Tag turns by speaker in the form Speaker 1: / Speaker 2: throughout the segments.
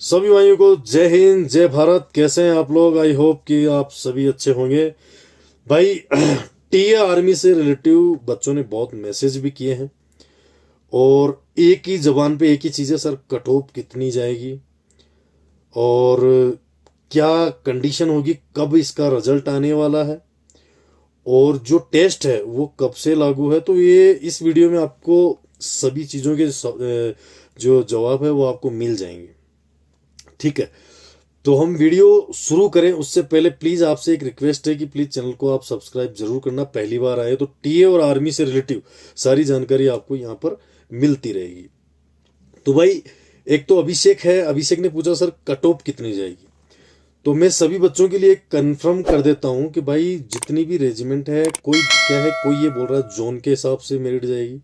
Speaker 1: सभी भाइयों को जय हिंद जय भारत। कैसे हैं आप लोग? आई होप कि आप सभी अच्छे होंगे भाई। टीए आर्मी से रिलेटिव बच्चों ने बहुत मैसेज भी किए हैं और एक ही जबान पे एक ही चीज़ है सर, कट ऑफ कितनी जाएगी और क्या कंडीशन होगी, कब इसका रिजल्ट आने वाला है और जो टेस्ट है वो कब से लागू है। तो ये इस वीडियो में आपको सभी चीज़ों के जो जवाब है वो आपको मिल जाएंगे। ठीक है, तो हम वीडियो शुरू करें उससे पहले प्लीज़ आपसे एक रिक्वेस्ट है कि प्लीज़ चैनल को आप सब्सक्राइब जरूर करना। पहली बार आए तो टीए और आर्मी से रिलेटिव सारी जानकारी आपको यहाँ पर मिलती रहेगी। तो भाई एक तो अभिषेक है, अभिषेक ने पूछा सर कट ऑफ कितनी जाएगी। तो मैं सभी बच्चों के लिए कंफर्म कर देता हूँ कि भाई जितनी भी रेजिमेंट है, कोई क्या है, कोई ये बोल रहा है जोन के हिसाब से मेरिट जाएगी,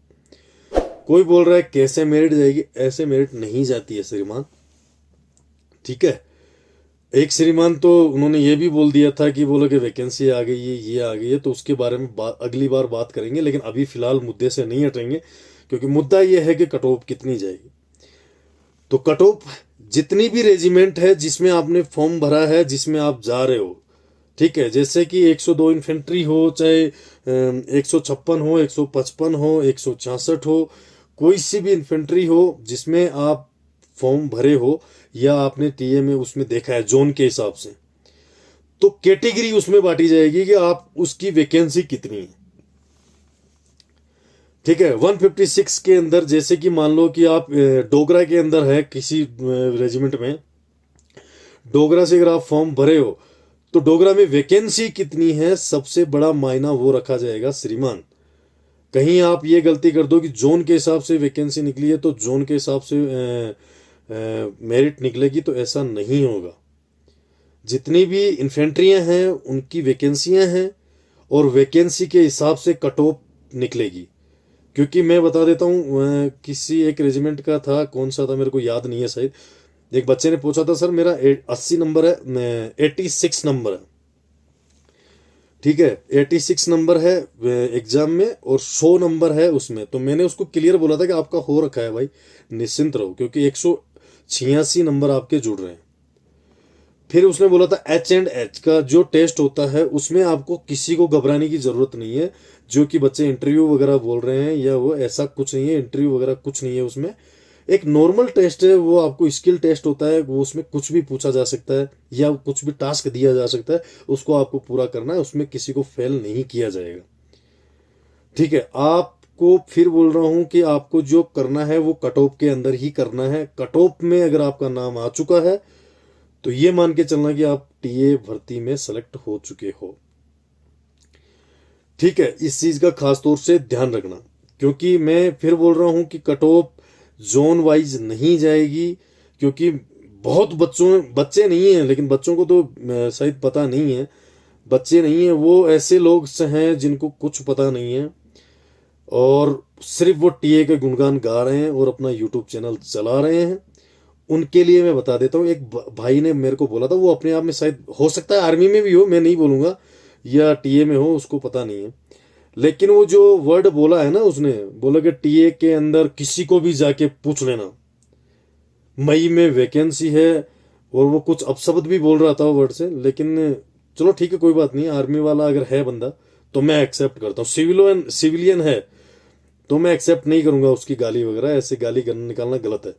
Speaker 1: कोई बोल रहा है कैसे मेरिट जाएगी। ऐसे मेरिट नहीं जाती है श्रीमान। ठीक है, एक श्रीमान तो उन्होंने ये भी बोल दिया था कि बोलो कि वैकेंसी आ गई है, ये आ गई है, तो उसके बारे में अगली बार बात करेंगे, लेकिन अभी फिलहाल मुद्दे से नहीं हटेंगे क्योंकि मुद्दा ये है कि कट ऑफ कितनी जाएगी। तो कट ऑफ जितनी भी रेजिमेंट है जिसमें आपने फॉर्म भरा है, जिसमें आप जा रहे हो, ठीक है, जैसे कि 102 इन्फेंट्री हो, चाहे 156 हो, 155 हो, 166 हो, कोई सी भी इन्फेंट्री हो जिसमें आप फॉर्म भरे हो या आपने टीए में उसमें देखा है जोन के हिसाब से, तो कैटेगरी उसमें बांटी जाएगी कि आप उसकी वैकेंसी कितनी है। ठीक है, 156 के अंदर जैसे कि मान लो कि आप डोगरा के अंदर है किसी रेजिमेंट में, डोगरा से अगर आप फॉर्म भरे हो तो डोगरा में वैकेंसी कितनी है, सबसे बड़ा मायना वो रखा जाएगा श्रीमान। कहीं आप ये गलती कर दो कि जोन के हिसाब से वैकेंसी निकली है तो जोन के हिसाब से मेरिट निकलेगी, तो ऐसा नहीं होगा। जितनी भी इन्फेंट्रियां हैं उनकी वैकेंसियां हैं और वैकेंसी के हिसाब से कट ऑफ निकलेगी। क्योंकि मैं बता देता हूँ, किसी एक रेजिमेंट का था, कौन सा था मेरे को याद नहीं है शायद, एक बच्चे ने पूछा था सर मेरा 80 नंबर है, 86 नंबर है। ठीक है, 86 नंबर है एग्जाम में और 100 नंबर है उसमें। तो मैंने उसको क्लियर बोला था कि आपका हो रखा है भाई, निश्चिंत रहो, क्योंकि 186 नंबर आपके जुड़ रहे हैं। फिर उसने बोला था H&H का जो टेस्ट होता है उसमें आपको किसी को घबराने की जरूरत नहीं है। जो कि बच्चे इंटरव्यू वगैरह बोल रहे हैं या वो, ऐसा कुछ नहीं है, इंटरव्यू वगैरह कुछ नहीं है उसमें। एक नॉर्मल टेस्ट है, वो आपको स्किल टेस्ट होता है, वो उसमें कुछ भी पूछा जा सकता है या कुछ भी टास्क दिया जा सकता है, उसको आपको पूरा करना है, उसमें किसी को फेल नहीं किया जाएगा। ठीक है, आपको फिर बोल रहा हूं कि आपको जो करना है वो कट ऑफ के अंदर ही करना है। कट ऑफ में अगर आपका नाम आ चुका है तो ये मान के चलना कि आप टीए भर्ती में सेलेक्ट हो चुके हो। ठीक है, इस चीज का खास तौर से ध्यान रखना, क्योंकि मैं फिर बोल रहा हूं कि कट ऑफ जोन वाइज नहीं जाएगी, क्योंकि बहुत बच्चे नहीं हैं, लेकिन बच्चों को तो शायद पता नहीं है, बच्चे नहीं है, वो ऐसे लोग से हैं जिनको कुछ पता नहीं है और सिर्फ वो टीए के गुणगान गा रहे हैं और अपना यूट्यूब चैनल चला रहे हैं। उनके लिए मैं बता देता हूँ, एक भाई ने मेरे को बोला था, वो अपने आप में शायद हो सकता है आर्मी में भी हो, मैं नहीं बोलूंगा, या टीए में हो, उसको पता नहीं है, लेकिन वो जो वर्ड बोला है ना, उसने बोला कि टीए के अंदर किसी को भी जाके पूछ लेना, मई में वैकेंसी है, और वो कुछ अपशब्द भी बोल रहा था वर्ड से, लेकिन चलो ठीक है, कोई बात नहीं। आर्मी वाला अगर है बंदा तो मैं एक्सेप्ट करता हूँ, सिविलियन है तो मैं एक्सेप्ट नहीं करूंगा उसकी गाली वगैरह, ऐसे गाली निकालना गलत है।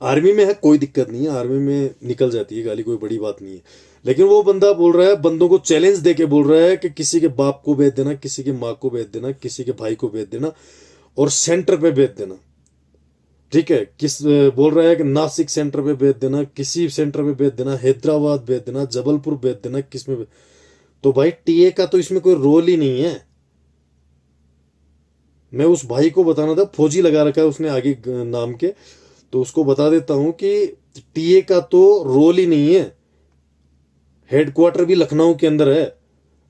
Speaker 1: आर्मी में है कोई दिक्कत नहीं है, आर्मी में निकल जाती है गाली, कोई बड़ी बात नहीं है। लेकिन वो बंदा बोल रहा है, बंदों को चैलेंज देके बोल रहा है कि किसी के बाप को भेज देना, किसी की माँ को भेज देना, किसी के भाई को भेज देना और सेंटर पे भेज देना। ठीक है, बोल रहा है कि नासिक सेंटर पे भेज देना, किसी सेंटर पे भेज देना, हैदराबाद भेज देना, जबलपुर भेज देना, तो भाई टीए का तो इसमें कोई रोल ही नहीं है। मैं उस भाई को बताना था, फौजी लगा रखा है उसने आगे नाम के, तो उसको बता देता हूं कि टीए का तो रोल ही नहीं है। हेडक्वार्टर भी लखनऊ के अंदर है,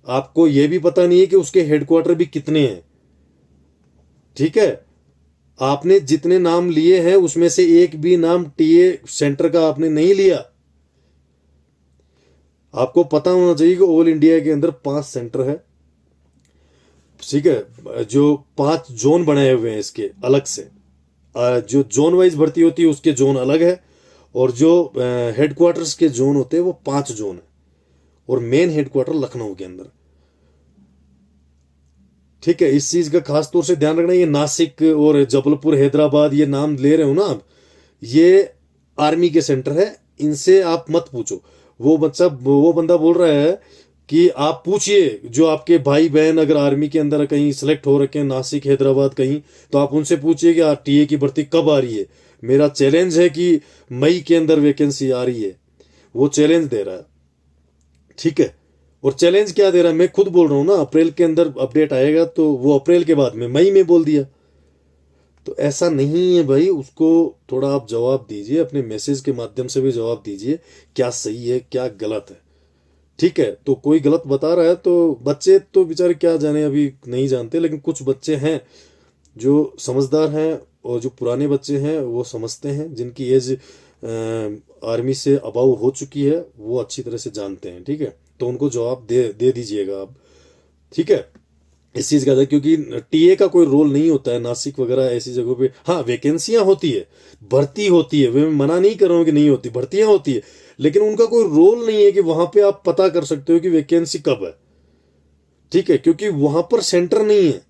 Speaker 1: आपको यह भी पता नहीं है कि उसके हेडक्वार्टर भी कितने हैं। ठीक है, आपने जितने नाम लिए हैं उसमें से एक भी नाम टीए सेंटर का आपने नहीं लिया। आपको पता होना चाहिए कि ऑल इंडिया के अंदर 5 सेंटर है। ठीक है, जो 5 जोन बनाए हुए हैं इसके अलग से, जो जोन वाइज भर्ती होती है उसके जोन अलग है और जो हेडक्वार्टर्स के जोन होते हैं वो 5 जोन है, और मेन हेडक्वार्टर लखनऊ के अंदर। ठीक है, इस चीज का खास तौर से ध्यान रखना। ये नासिक और जबलपुर, हैदराबाद ये नाम ले रहे हो ना आप, ये आर्मी के सेंटर है, इनसे आप मत पूछो। वो बंदा बोल रहा है कि आप पूछिए जो आपके भाई बहन अगर आर्मी के अंदर कहीं सिलेक्ट हो रखे हैं, नासिक हैदराबाद कहीं, तो आप उनसे पूछिए कि टीए की भर्ती कब आ रही है। मेरा चैलेंज है कि मई के अंदर वैकेंसी आ रही है, वो चैलेंज दे रहा है। ठीक है, और चैलेंज क्या दे रहा है, मैं खुद बोल रहा हूं ना, अप्रैल के अंदर अपडेट आएगा, तो वो अप्रैल के बाद में मई में बोल दिया। तो ऐसा नहीं है भाई, उसको थोड़ा आप जवाब दीजिए, अपने मैसेज के माध्यम से भी जवाब दीजिए, क्या सही है क्या गलत है। ठीक है, तो कोई गलत बता रहा है तो बच्चे तो बेचारे क्या जाने, अभी नहीं जानते, लेकिन कुछ बच्चे हैं जो समझदार हैं, और जो पुराने बच्चे हैं वो समझते हैं, जिनकी एज आर्मी से अबाउ हो चुकी है, वो अच्छी तरह से जानते हैं। ठीक है, तो उनको जवाब दे दीजिएगा आप। ठीक है, इस चीज का था, क्योंकि टीए का कोई रोल नहीं होता है नासिक वगैरह ऐसी जगहों पे। हाँ, वैकेंसियां होती है, भर्ती होती है, मैं मना नहीं कर रहा हूँ कि नहीं होती, भर्तियां होती है, लेकिन उनका कोई रोल नहीं है कि वहां पे आप पता कर सकते हो कि वैकेंसी कब है। ठीक है, क्योंकि वहां पर सेंटर नहीं है,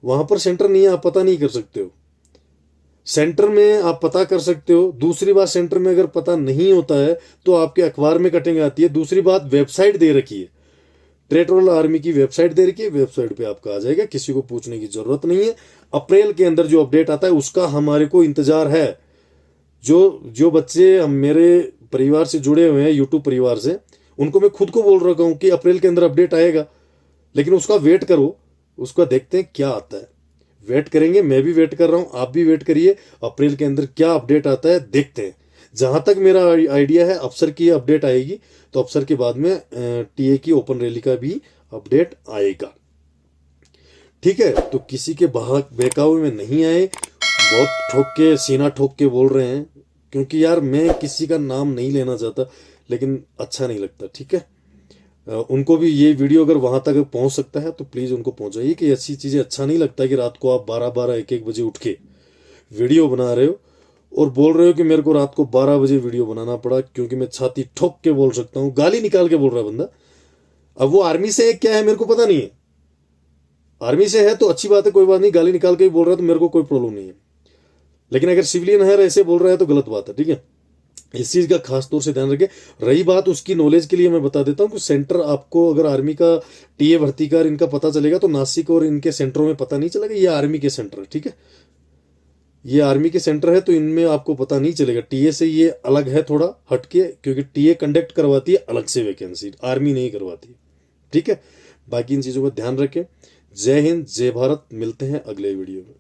Speaker 1: वहां पर सेंटर नहीं है, आप पता नहीं कर सकते हो। सेंटर में आप पता कर सकते हो। दूसरी बात, सेंटर में अगर पता नहीं होता है तो आपके अखबार में कटिंग आती है। दूसरी बात, वेबसाइट दे रखी है, टेरिटोरियल आर्मी की वेबसाइट दे रखी है, वेबसाइट पे आपका आ जाएगा, किसी को पूछने की जरूरत नहीं है। अप्रैल के अंदर जो अपडेट आता है उसका हमारे को इंतजार है। जो जो बच्चे हम मेरे परिवार से जुड़े हुए हैं, यूट्यूब परिवार से, उनको मैं खुद को बोल रखा हूं कि अप्रैल के अंदर अपडेट आएगा, लेकिन उसका वेट करो, उसका देखते हैं क्या आता है। वेट करेंगे, मैं भी वेट कर रहा हूं, आप भी वेट करिए, अप्रैल के अंदर क्या अपडेट आता है देखते हैं। जहां तक मेरा आइडिया है, अफसर की अपडेट आएगी, तो अफसर के बाद में टीए की ओपन रैली का भी अपडेट आएगा। ठीक है, तो किसी के बहकावे में नहीं आए। बहुत ठोक के, सीना ठोक के बोल रहे हैं, क्योंकि यार मैं किसी का नाम नहीं लेना चाहता, लेकिन अच्छा नहीं लगता। ठीक है, उनको भी ये वीडियो अगर वहां तक पहुंच सकता है तो प्लीज उनको पहुंचाइए कि ऐसी चीजें अच्छा नहीं लगता कि रात को आप 12-12, 1-1 बजे उठ के वीडियो बना रहे हो और बोल रहे हो कि मेरे को रात को 12 बजे वीडियो बनाना पड़ा क्योंकि मैं छाती ठोक के बोल सकता हूँ। गाली निकाल के बोल रहा है बंदा। अब वो आर्मी से है क्या है मेरे को पता नहीं है, आर्मी से है तो अच्छी बात है, कोई बात नहीं, गाली निकाल के ही बोल रहा है तो मेरे को कोई प्रॉब्लम नहीं है, लेकिन अगर सिविलियन है ऐसे बोल रहा है तो गलत बात है। ठीक है, इस चीज का खास तौर से ध्यान रखें। रही बात उसकी नॉलेज के लिए, मैं बता देता हूं कि सेंटर आपको अगर आर्मी का टीए भर्ती का इनका पता चलेगा तो नासिक और इनके सेंटरों में पता नहीं चलेगा, ये आर्मी के सेंटर है। ठीक है, ये आर्मी के सेंटर है तो इनमें आपको पता नहीं चलेगा। टीए से ये अलग है थोड़ा हटके, क्योंकि टीए कंडक्ट करवाती है अलग से वैकेंसी, आर्मी नहीं करवाती। ठीक है, बाकी इन चीजों का ध्यान रखें। जय हिंद, जय भारत, मिलते हैं अगले वीडियो में।